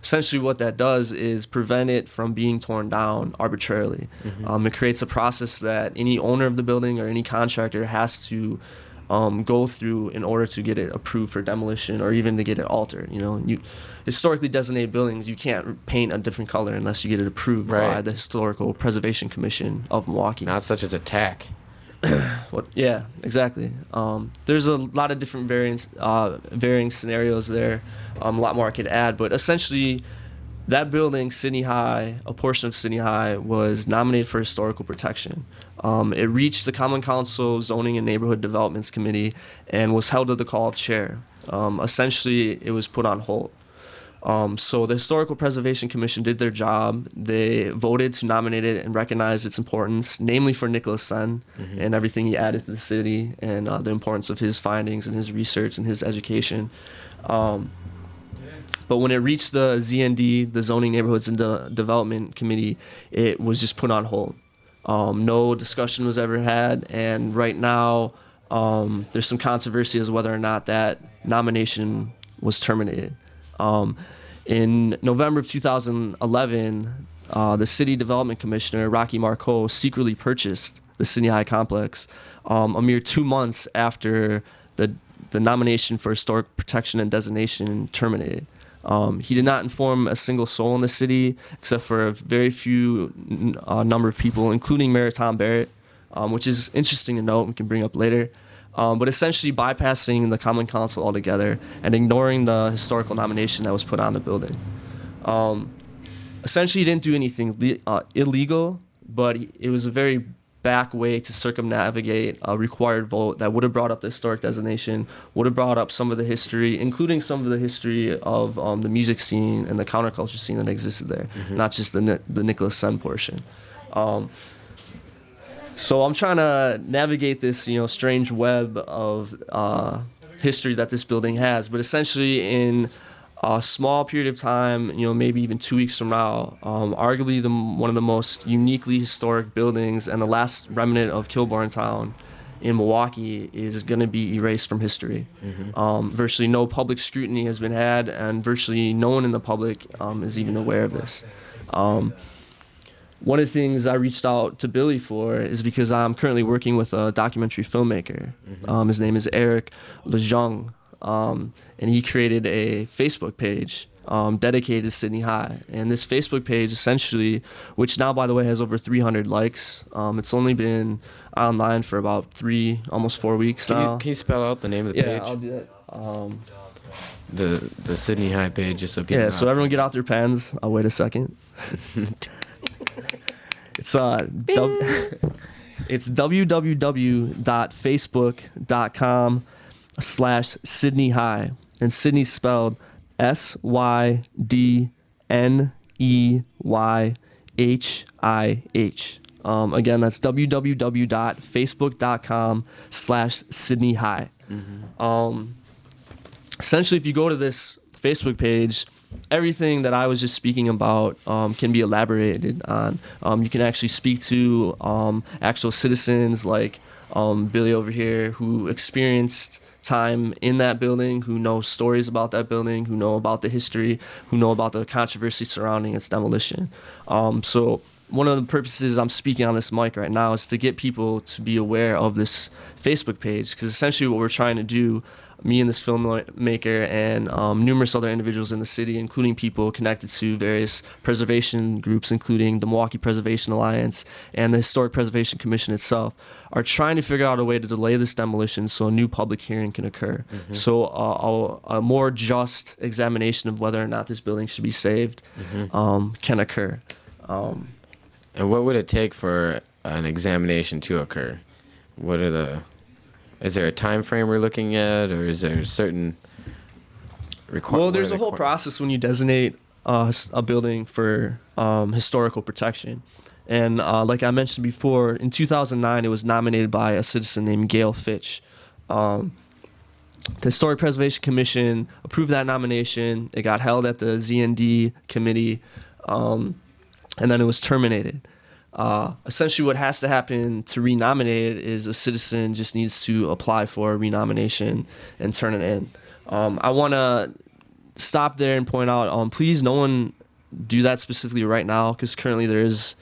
Essentially what that does is prevent it from being torn down arbitrarily. It creates a process that any owner of the building or any contractor has to go through in order to get it approved for demolition or even to get it altered. You historically designated buildings, you can't paint a different color unless you get it approved by the Historical Preservation Commission of Milwaukee. Not such as a tack. Yeah, exactly. There's a lot of different varying scenarios there. A lot more I could add, but essentially, that building, Sydney High, a portion of Sydney High, was nominated for historical protection. It reached the Common Council Zoning and Neighborhood Developments Committee and was held at the call of chair. Essentially, it was put on hold. So the Historical Preservation Commission did their job. They voted to nominate it and recognize its importance, namely for Nicholas Sen and everything he added to the city, and the importance of his findings and his research and his education. But when it reached the ZND, the Zoning Neighborhoods and Development Committee, it was just put on hold. No discussion was ever had, and right now there's some controversy as whether or not that nomination was terminated. In November of 2011, the City Development Commissioner, Rocky Marcoux, secretly purchased the Sydney High complex a mere 2 months after the nomination for historic protection and designation terminated. He did not inform a single soul in the city, except for a very few number of people, including Mayor Tom Barrett, which is interesting to note, we can bring up later. But essentially bypassing the Common Council altogether and ignoring the historical nomination that was put on the building. Essentially, he didn't do anything illegal, but it was a very back way to circumnavigate a required vote that would have brought up the historic designation, would have brought up some of the history, including some of the history of the music scene and the counterculture scene that existed there, not just the Nicholas Sen portion. So I'm trying to navigate this, strange web of history that this building has. But essentially, in a small period of time, maybe even 2 weeks from now, arguably one of the most uniquely historic buildings and the last remnant of Kilbourne Town in Milwaukee is going to be erased from history. Virtually no public scrutiny has been had, and virtually no one in the public is even aware of this. One of the things I reached out to Billy for is because I'm currently working with a documentary filmmaker. His name is Eric Lejeune, and he created a Facebook page dedicated to Sydney High. And this Facebook page essentially, which now, by the way, has over 300 likes. It's only been online for about almost 4 weeks now. Can you spell out the name of the page? Yeah, I'll do that. The Sydney High page, just so people know. So everyone get out their pens. I'll wait a second. It's it's www.facebook.com/Sydney High, and Sydney spelled SYDNEYHIH. Again, that's www.facebook.com/Sydney High. Essentially, if you go to this Facebook page, everything that I was just speaking about can be elaborated on. You can actually speak to actual citizens like Billy over here, who experienced time in that building, who know stories about that building, who know about the history, who know about the controversy surrounding its demolition. So one of the purposes I'm speaking on this mic right now is to get people to be aware of this Facebook page, because essentially what we're trying to do, me and this filmmaker and numerous other individuals in the city, including people connected to various preservation groups, including the Milwaukee Preservation Alliance and the Historic Preservation Commission itself, are trying to figure out a way to delay this demolition so a new public hearing can occur. So a more just examination of whether or not this building should be saved can occur. And what would it take for an examination to occur? Is there a time frame we're looking at, or is there a certain requirement? Well, there's a whole process when you designate a building for historical protection. And like I mentioned before, in 2009, it was nominated by a citizen named Gail Fitch. The Historic Preservation Commission approved that nomination. It got held at the ZND committee, and then it was terminated. Essentially, what has to happen to renominate it is a citizen just needs to apply for a renomination and turn it in. I want to stop there and point out, please no one do that specifically right now, because currently there is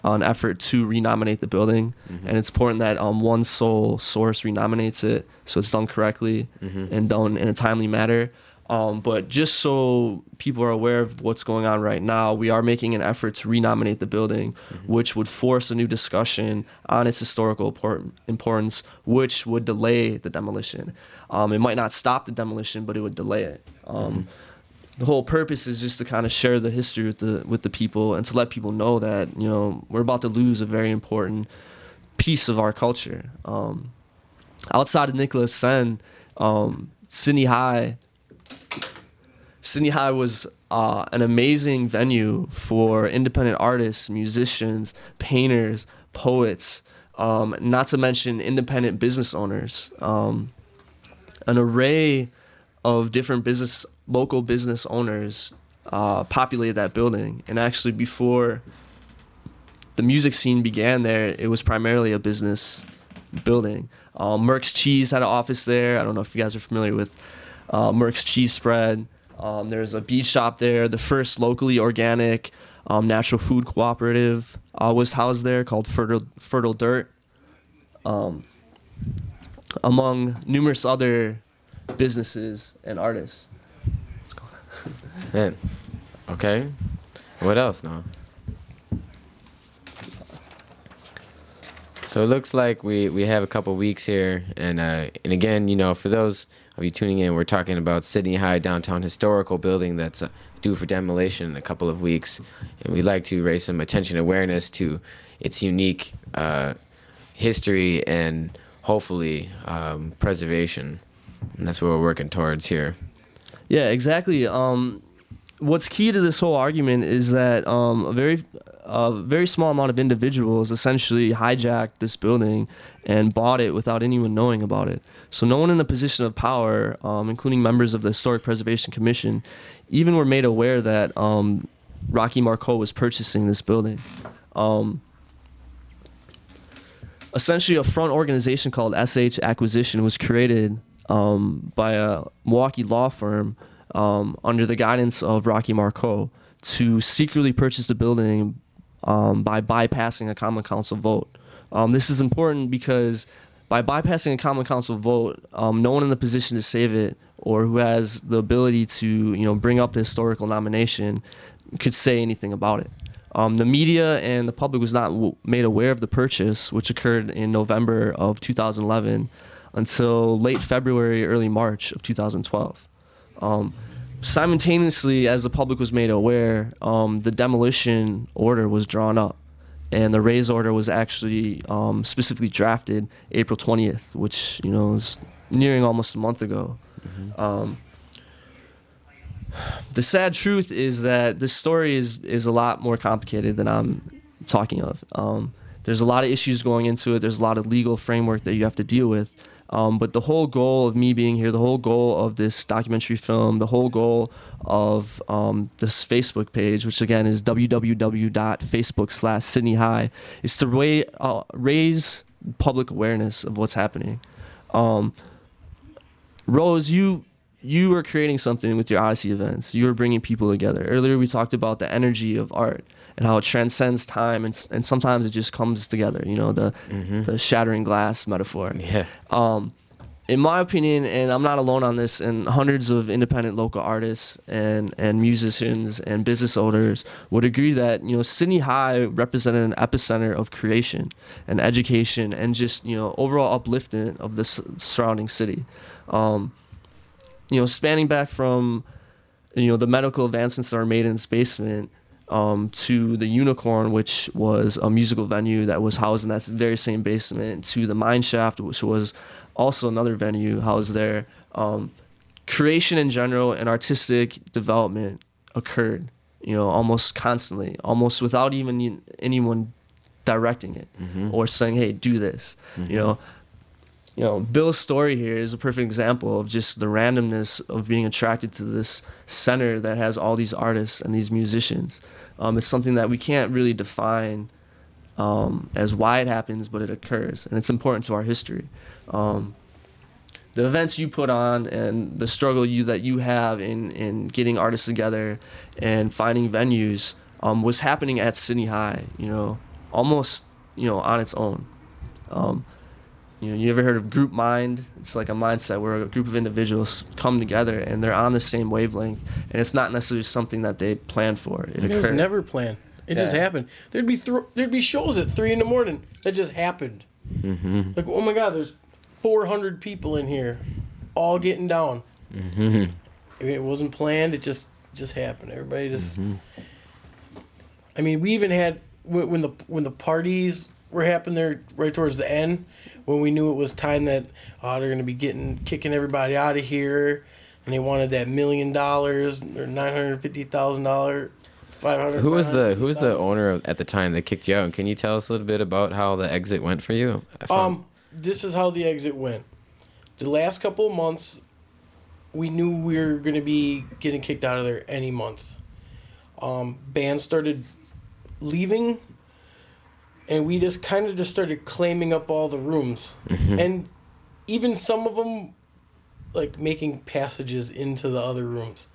an effort to renominate the building, and it's important that one sole source renominates it, so it's done correctly and done in a timely manner. But just so people are aware of what's going on right now, we are making an effort to renominate the building, which would force a new discussion on its historical importance, which would delay the demolition. It might not stop the demolition, but it would delay it. The whole purpose is just to kind of share the history with the people, and to let people know that, you know, we're about to lose a very important piece of our culture. Outside of Nicholas Sen, Sydney High was an amazing venue for independent artists, musicians, painters, poets, not to mention independent business owners. An array of different local business owners populated that building. And actually, before the music scene began there, it was primarily a business building. Merck's Cheese had an office there. I don't know if you guys are familiar with Merck's Cheese Spread. There's a beach shop there. The first locally organic natural food cooperative was housed there, called Fertile Dirt, among numerous other businesses and artists. Man. Okay. What else now? So it looks like we have a couple weeks here, and again, you know, for those of you tuning in, we're talking about Sydney High downtown historical building that's due for demolition in a couple of weeks, and we'd like to raise some attention awareness to its unique history and hopefully preservation, and that's what we're working towards here. Yeah, exactly. What's key to this whole argument is that a very small amount of individuals essentially hijacked this building and bought it without anyone knowing about it. So no one in a position of power, including members of the Historic Preservation Commission, even were made aware that Rocky Marcotte was purchasing this building. Essentially, a front organization called SH Acquisition was created by a Milwaukee law firm under the guidance of Rocky Marcotte to secretly purchase the building by bypassing a common council vote. This is important because by bypassing a common council vote, no one in the position to save it or who has the ability to, you know, bring up the historical nomination could say anything about it. The media and the public was not made aware of the purchase, which occurred in November of 2011, until late February, early March of 2012. Simultaneously, as the public was made aware, the demolition order was drawn up, and the raise order was actually specifically drafted April 20th, which, you know, is nearing almost a month ago. The sad truth is that this story is a lot more complicated than I'm talking of. There's a lot of issues going into it. There's a lot of legal framework that you have to deal with. But the whole goal of me being here, the whole goal of this documentary film, the whole goal of this Facebook page, which again is www.facebook.com/Sydney High, is to raise public awareness of what's happening. Rose, you were creating something with your Odyssey events. You were bringing people together. Earlier we talked about the energy of art and how it transcends time, and sometimes it just comes together, you know, the shattering glass metaphor. Yeah. In my opinion, and I'm not alone on this, and hundreds of independent local artists and musicians and business owners would agree that, you know, Sydney High represented an epicenter of creation and education and just, you know, overall upliftment of the surrounding city. You know, spanning back from, you know, the medical advancements that are made in its basement, to the Unicorn, which was a musical venue that was housed in that very same basement, to the Mine Shaft, which was also another venue housed there. Creation in general and artistic development occurred, you know, almost constantly, almost without even anyone directing it or saying, hey, do this. You know, Bill's story here is a perfect example of just the randomness of being attracted to this center that has all these artists and these musicians. It's something that we can't really define as why it happens, but it occurs, and it's important to our history. The events you put on and the struggle that you have in getting artists together and finding venues was happening at Sydney High, you know, almost, you know, on its own. You know, you ever heard of group mind? It's like a mindset where a group of individuals come together and they're on the same wavelength, and it's not necessarily something that they planned for. It was never planned. It just happened. There'd be shows at 3 a.m. that just happened. Like, oh my God, there's 400 people in here, all getting down. It wasn't planned. It just happened. Everybody just. I mean, we even had when the parties were happening there right towards the end, when we knew it was time that they're going to be kicking everybody out of here, and they wanted that $1 million or $950,000, $500. Who was the owner at the time that kicked you out? And can you tell us a little bit about how the exit went for you? This is how the exit went. The last couple of months, we knew we were going to be getting kicked out of there any month. Bands started leaving, and we just kind of started claiming up all the rooms. And even some of them, like, making passages into the other rooms.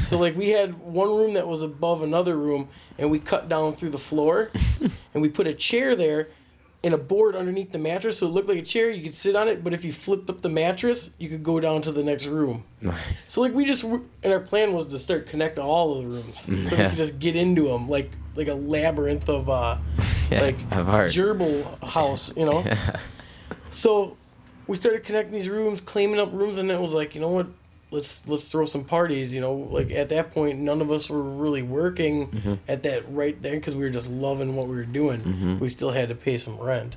So, like, we had one room that was above another room, and we cut down through the floor, and we put a chair there and a board underneath the mattress, so it looked like a chair. You could sit on it, but if you flipped up the mattress, you could go down to the next room. So, like, and our plan was to start connecting all of the rooms, so we could just get into them, like a labyrinth of, like, gerbil house, you know? So we started connecting these rooms, claiming up rooms, and it was like, you know what? Let's throw some parties, you know. Like, at that point, none of us were really working at that right then because we were just loving what we were doing. We still had to pay some rent.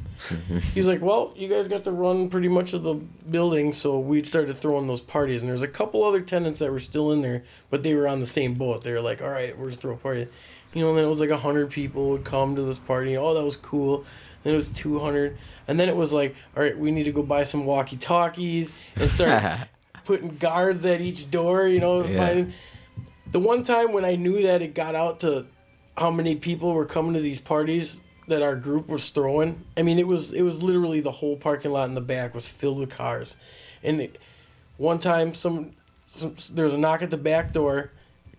He's like, well, you guys got to run pretty much of the building, so we started throwing those parties. And there's a couple other tenants that were still in there, but they were on the same boat. They were like, all right, we're going to throw a party. You know, and then it was like 100 people would come to this party. Oh, that was cool. Then it was 200. And then it was like, all right, we need to go buy some walkie-talkies and start putting guards at each door, you know. The one time when I knew that it got out to how many people were coming to these parties that our group was throwing, I mean, it was literally the whole parking lot in the back was filled with cars. And one time there was a knock at the back door,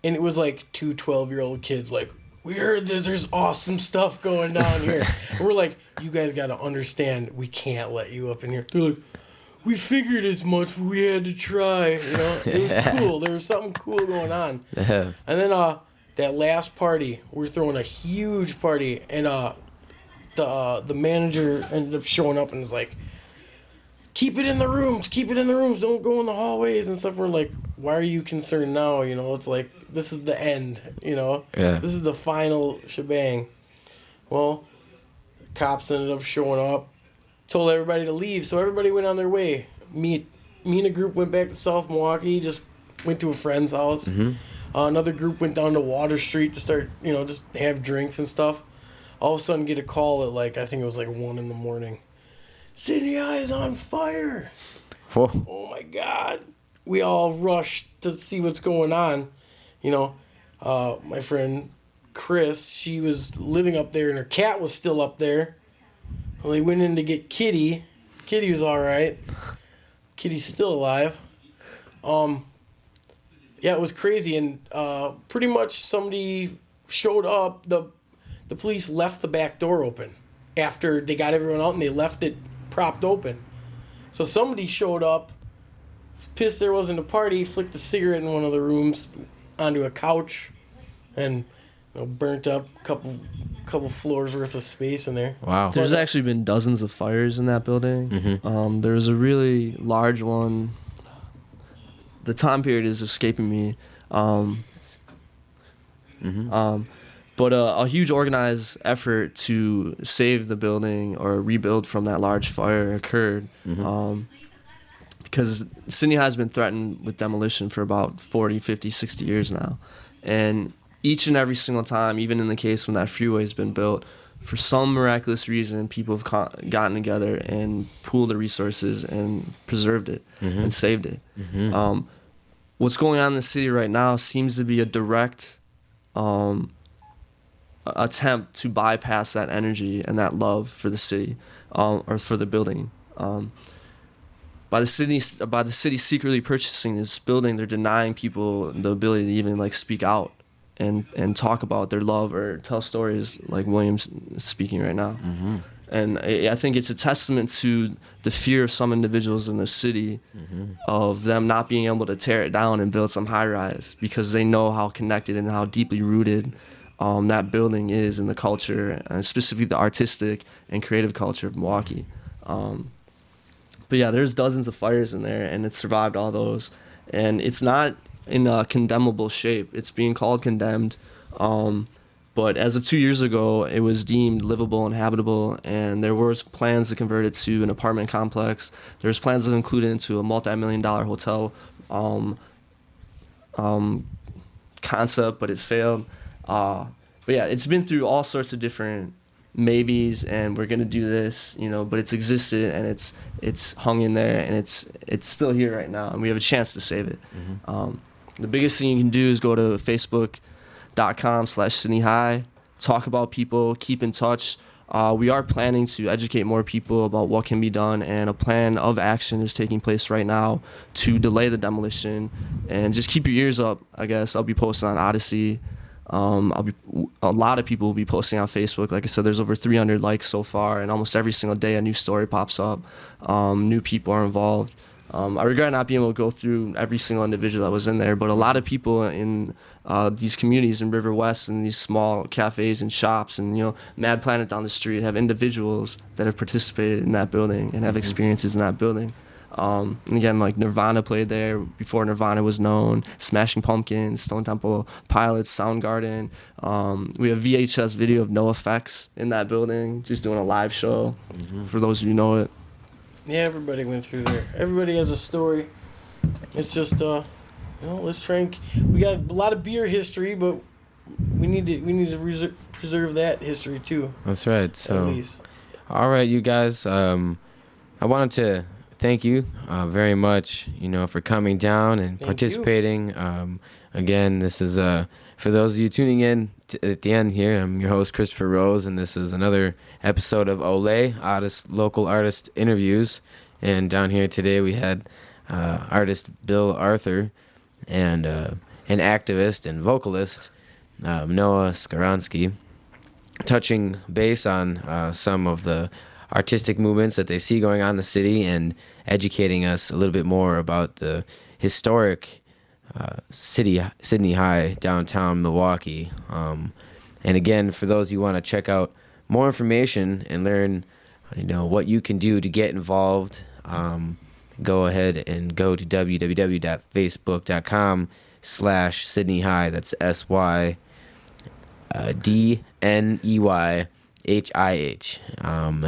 and it was like two 12-year-old kids like, we heard that there's awesome stuff going down here. And we're like, you guys got to understand, we can't let you up in here. They're like, we figured as much, but we had to try. You know, it was cool. There was something cool going on. And then that last party, we were throwing a huge party, and the manager ended up showing up and was like, keep it in the rooms, don't go in the hallways and stuff. We're like, why are you concerned now? You know, it's like, this is the end, you know? This is the final shebang. Well, cops ended up showing up, told everybody to leave, so everybody went on their way. Me and a group went back to South Milwaukee, just went to a friend's house. Another group went down to Water Street to start, you know, just have drinks and stuff. All of a sudden get a call at, like, I think it was like 1 a.m. Sydney High is on fire. Whoa. Oh my God. We all rushed to see what's going on. You know, my friend Chris, she was living up there and her cat was still up there. Well, they went in to get Kitty. Kitty was all right. Kitty's still alive. Yeah, it was crazy, and pretty much somebody showed up. The police left the back door open after they got everyone out, and they left it propped open. So somebody showed up, pissed there wasn't a party, flicked a cigarette in one of the rooms onto a couch, and, you know, burnt up a couple floors worth of space in there. Wow. There's actually been dozens of fires in that building. There was a really large one. The time period is escaping me. But a huge organized effort to save the building or rebuild from that large fire occurred. Because Sydney has been threatened with demolition for about 40, 50, 60 years now. And each and every single time, even in the case when that freeway has been built, for some miraculous reason, people have gotten together and pooled the resources and preserved it and saved it. What's going on in the city right now seems to be a direct attempt to bypass that energy and that love for the city or for the building. By the city secretly purchasing this building, they're denying people the ability to even like speak out and talk about their love or tell stories like William's speaking right now. And I think it's a testament to the fear of some individuals in the city of them not being able to tear it down and build some high rise because they know how connected and how deeply rooted that building is in the culture, and specifically the artistic and creative culture of Milwaukee. But yeah, there's dozens of fires in there, and it survived all those. And it's not in a condemnable shape. It's being called condemned. But as of 2 years ago, it was deemed livable and habitable, and there was plans to convert it to an apartment complex. There's plans to include it into a multi-million-dollar hotel concept, but it failed. But yeah, it's been through all sorts of different maybes, and we're gonna do this, but it's existed and it's hung in there, and it's still here right now, and we have a chance to save it. The biggest thing you can do is go to facebook.com/SydneyHigh, talk about people, keep in touch. We are planning to educate more people about what can be done, and a plan of action is taking place right now to delay the demolition. And just keep your ears up, I guess. I'll be posting on Odyssey. A lot of people will be posting on Facebook. Like I said, there's over 300 likes so far, and almost every single day a new story pops up. New people are involved. I regret not being able to go through every single individual that was in there, but a lot of people in these communities in River West and these small cafes and shops and Mad Planet down the street have individuals that have participated in that building and have experiences in that building. And again, like Nirvana played there before Nirvana was known, Smashing Pumpkins, Stone Temple Pilots, Soundgarden. We have VHS video of NoFX in that building, just doing a live show, for those of you who know it. Yeah, everybody went through there. Everybody has a story. It's just, let's try and... We got a lot of beer history, but we need to preserve that history too. That's right. So, at least. All right, you guys. I wanted to thank you very much, for coming down and participating. Again, this is for those of you tuning in at the end here. I'm your host, Christopher Rose, and this is another episode of OLAi, local artist interviews. And down here today we had artist Bill Arthur and an activist and vocalist, Noah Skaransky, touching base on some of the artistic movements that they see going on in the city and educating us a little bit more about the historic Sydney High, downtown Milwaukee. And again, for those of you who want to check out more information and learn, what you can do to get involved, go ahead and go to www.facebook.com/Sydney High. That's SYDNEYHIH.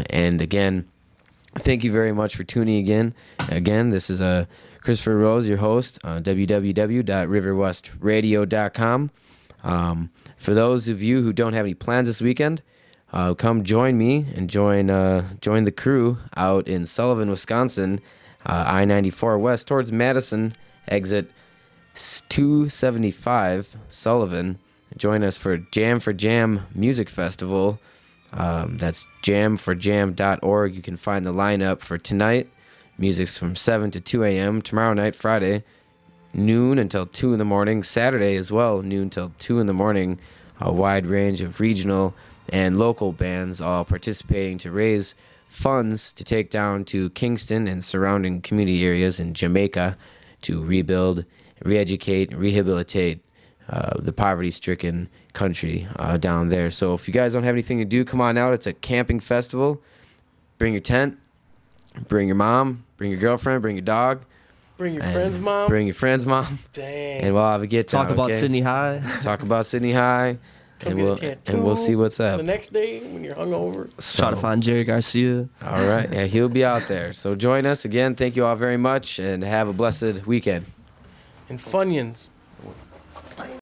And again, thank you very much for tuning in. Again, this is Christopher Rose, your host on www.riverwestradio.com. For those of you who don't have any plans this weekend, come join me and join the crew out in Sullivan, Wisconsin, I-94 west towards Madison, exit 275, Sullivan. Join us for Jam for Jam Music Festival. That's jamforjam.org. You can find the lineup for tonight. Music's from 7 to 2 a.m. Tomorrow night, Friday, noon until 2 in the morning. Saturday as well, noon till 2 in the morning. A wide range of regional and local bands all participating to raise funds to take down to Kingston and surrounding community areas in Jamaica to rebuild, re-educate, and rehabilitate the poverty-stricken country down there. So if you guys don't have anything to do, come on out. It's a camping festival. Bring your tent. Bring your mom. Bring your girlfriend. Bring your dog. Bring your friend's mom. Bring your friend's mom. Dang. And we'll have a good time. Talk about Sydney High. Talk about Sydney High. Come and we'll see what's up. The next day when you're hungover. Try to find Jerry Garcia. All right. Yeah, he'll be out there. So join us again. Thank you all very much, and have a blessed weekend. And Funyuns.